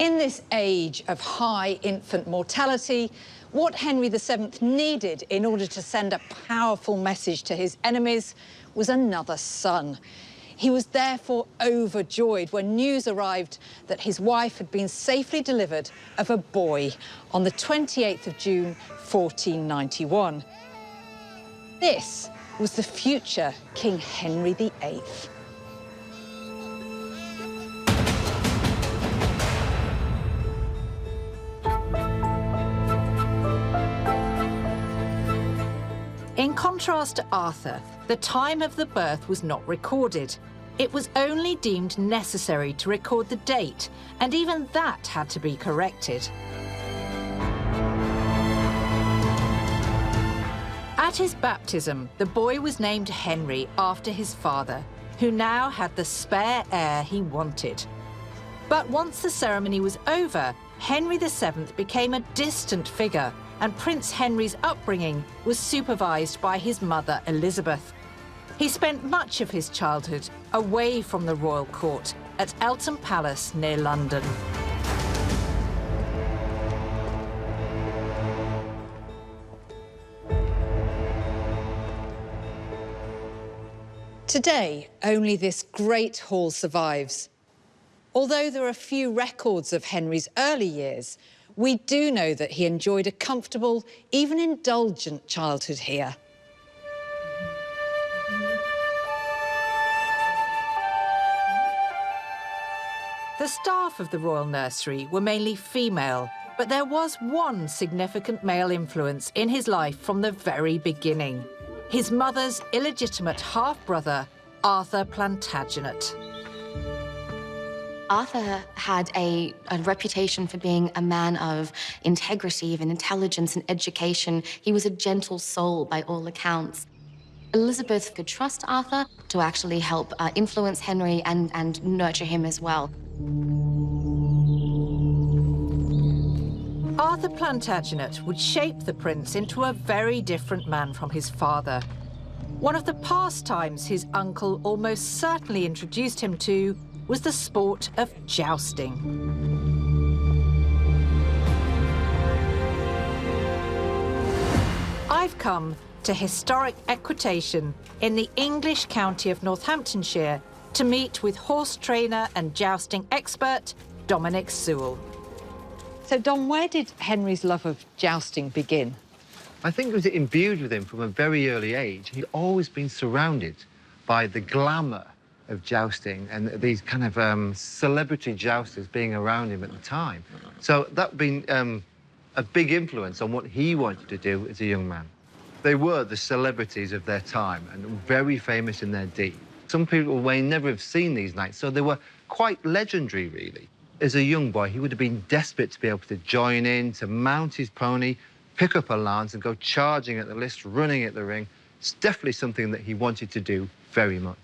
In this age of high infant mortality, what Henry VII needed in order to send a powerful message to his enemies was another son. He was therefore overjoyed when news arrived that his wife had been safely delivered of a boy on the 28th of June, 1491. This was the future King Henry VIII. In contrast to Arthur, the time of the birth was not recorded. It was only deemed necessary to record the date, and even that had to be corrected. At his baptism, the boy was named Henry after his father, who now had the spare heir he wanted. But once the ceremony was over, Henry VII became a distant figure, and Prince Henry's upbringing was supervised by his mother, Elizabeth. He spent much of his childhood away from the royal court at Eltham Palace near London. Today, only this great hall survives. Although there are few records of Henry's early years, we do know that he enjoyed a comfortable, even indulgent childhood here. The staff of the royal nursery were mainly female, but there was one significant male influence in his life from the very beginning: his mother's illegitimate half-brother, Arthur Plantagenet. Arthur had a reputation for being a man of integrity, of intelligence and education. He was a gentle soul by all accounts. Elizabeth could trust Arthur to actually help influence Henry and nurture him as well. Arthur Plantagenet would shape the prince into a very different man from his father. One of the pastimes his uncle almost certainly introduced him to was the sport of jousting. I've come to historic Equitation in the English county of Northamptonshire to meet with horse trainer and jousting expert Dominic Sewell. So, Dom, where did Henry's love of jousting begin? I think it was imbued with him from a very early age. He'd always been surrounded by the glamour of jousting and these kind of celebrity jousters being around him at the time. So that been a big influence on what he wanted to do as a young man. They were the celebrities of their time and very famous in their day. Some people may never have seen these knights, so they were quite legendary, really. As a young boy, he would have been desperate to be able to join in, to mount his pony, pick up a lance and go charging at the list, running at the ring. It's definitely something that he wanted to do very much.